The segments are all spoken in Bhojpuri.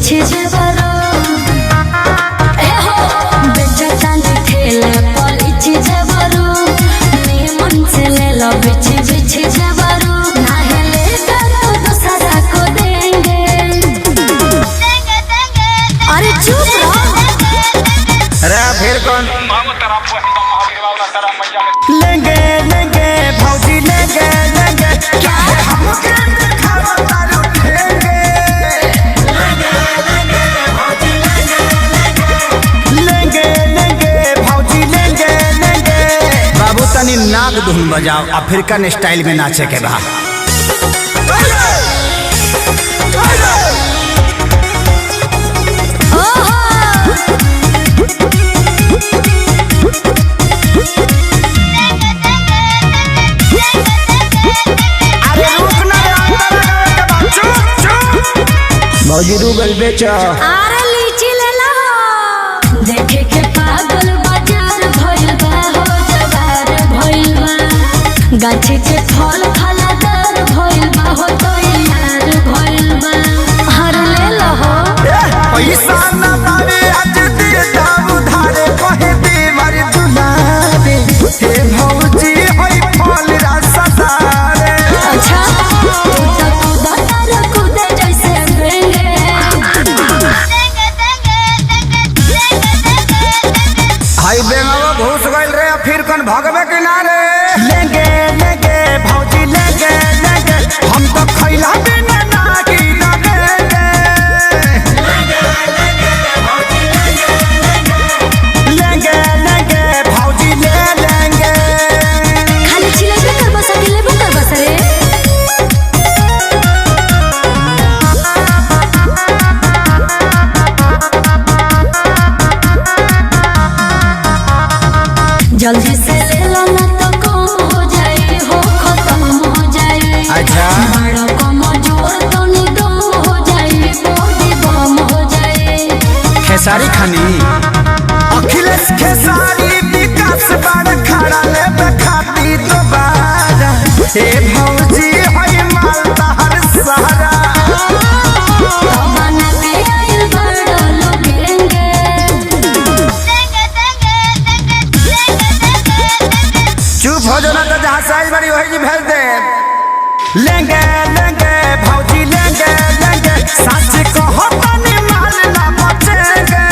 बिछे जबरो ए हो बेचता ने खेले पलिछे जबरो ने मन से ले लो बिछे जबरो ना हेले तो दूसरा को देंगे अरे चुप रहो अरे फिर कौन लेंगे लेंगे भौजी लेंगे लेंगे क्या हमके दिखावा तारू लेंगे लेंगे लेंगे भौजी लेंगे लेंगे बाबू तनी नाग धुन बजाओ अफ्रीकन स्टाइल में नाचे के बा भौजी रूगल बेचो अरे लीची ले लो देखे के पागल बाजार भइल बा हो जवार भइल बा गाछी के फल फलादार भइल बा हो तो यार भइल बा हर ले लो हो पैसा न पावे आज दिए दाम उधारे कहे बीमार दुलारे हे भौजी होई फल रसदारे अच्छा तू तो कूदे जैसे बेंगे हाई बेंगावा घुस गइल रे फिर कौन भगवे किनारे लेंगे लेंगे भौजी लेंगे लेंगे हम तो खैला बिना नागी लगेंगे लेंगे लेंगे भौजी ले लेंगे खाली चिलेबे कर बसा दिलेबे कर बसा रे जल्दी से ले लो ना तो कम हो जाए हो खत्म हो जाए अच्छा बड़ा कम जोर तो निगम हो जाए बॉडी बम हो जाए खेसारी खानी अखिलेश खेसारी विकास बार खड़ा ले खाती दोबारा हे भौजी होई मालदा हर सहारा बना के आइल बड़ा लोगेंगे चुप हो जाना तो जहाँ साइज बड़ी वही जी भेज दे लेंगे लेंगे भौजी लेंगे लेंगे सच कहो तनी माल ना बचेंगे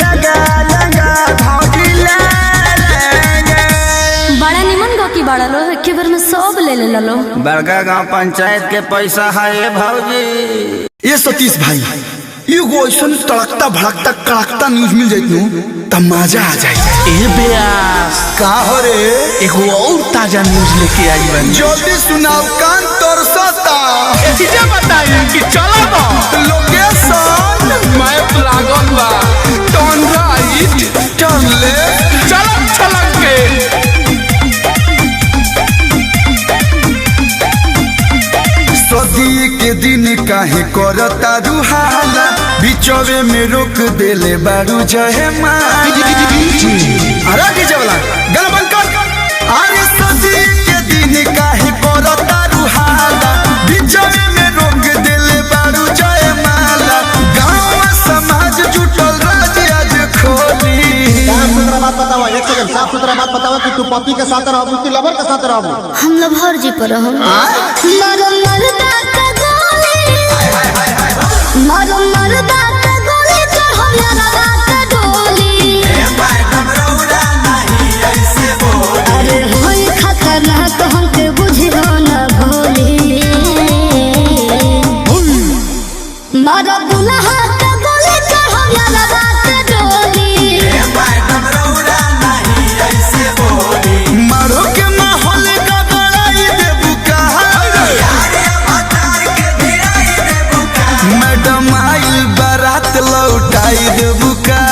लेंगे लेंगे भौजी ले लेंगे बड़ा निमन गो की बड़ा लो एक बार में सब ले ले लो बड़का गांव पंचायत के पैसा है ये भौजी ये सतीश भाई एगो ऐसा तड़कता भड़कता कड़कता न्यूज मिल जाती तब मजा आ जाए ए ब्यास का हो रे एगो और ताजा न्यूज लेके आई बनी जल्दी सुनाओ कान तरसता चीजें बताई कि चला बा लोकेशन मैप लागल बा टर्न राइट टर्न लेफ्ट चलक चलक के सदी के दिन काहे करता रुहाला बिचवे में रोक देले बारू जहे माला अरे डीजे वाला गल बंद कर अरे सदी के दिन काहे करता रुहाला बिचवे में रोक देले बारू जहे माला गांव समाज जुटल राज आज खोली साफ सुथरा बात बताओ, एक सेकंड साफ सुथरा बात बताओ कि तू पति के साथ रहबू कि लवर के साथ रहबू? हम लोग हर जी पर हम मारो मरदा का गोली मारो मरदा का गोली चढ़ो यारा रात डोली अरे होई खतरनाक हमके बुझियो ना भोली मारो दुल्हा का गोली चढ़ो यारा रात डोली मारो के माहौल का बड़ाई देबू कहा मैडम आइल बारात लौटाई देबू का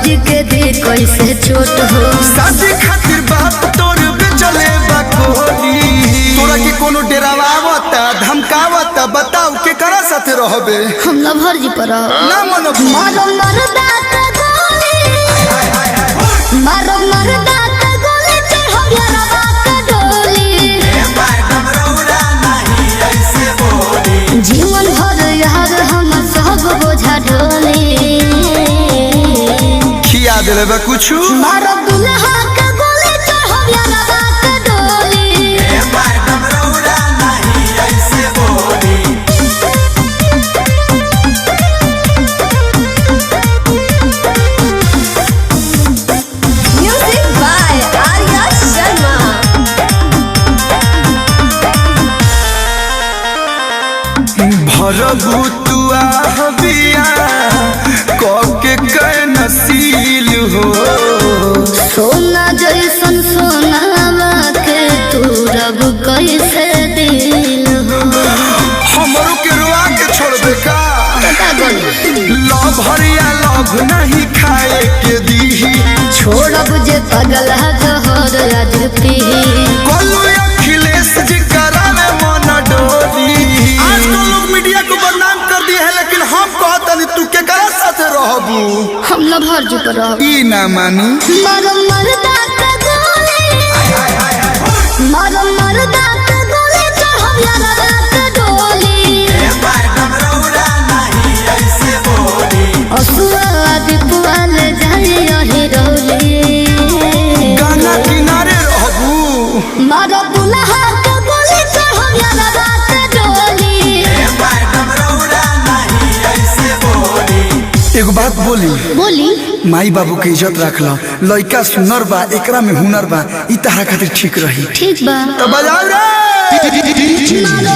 फौजी के दे कैसे छोट हो। शादी खातिर बाप तोर बेचले बकोली तोरा के कोनो डरावावता धमकावता बताओ के करा साथे रहबे हम लभर जी पर ना मनो मारो मरदा के गोली मारो मरदा के गोली चढ़ो यारवा के डोली जीवन भर यार हम सब बोझा ढोली खिया देले बा कुछु मारो दुल्हा के गोली चढ़ो यारवा के डोली Music by Arya Sharma. भरबू तुआ हबिया के नसील हो सोना जैसन सोनावा के तू रब कैसे दिल हो। हमरो के रुआ के छोड़बे का लव हरिया लव नहीं खाए के दीही छोड़ब जे पगला जहर आज पी कोलू अखिलेश जी करावे मन डोली आजकल लोग मीडिया को बदनाम कर दिए है लेकिन हम कहतनी तू के करा साथे रहबू हम लभर जी पर ई ना मानी मारो मरदा के गोली मारो मरदा के गोली चढ़ो यारवा के डोली असुआ दीपवाल जाए यही रोली गाना किनारे रहबू मारो दुल्हा के गोली चढ़ो यारवा के डोली एगो बात बोली बोली माई बाबू के इज्जत रखला लइका सुनर बा एकरा में हुनर बा ई तहरा खातिर ठीक रही ठीक बा तो बजाओ रे मारो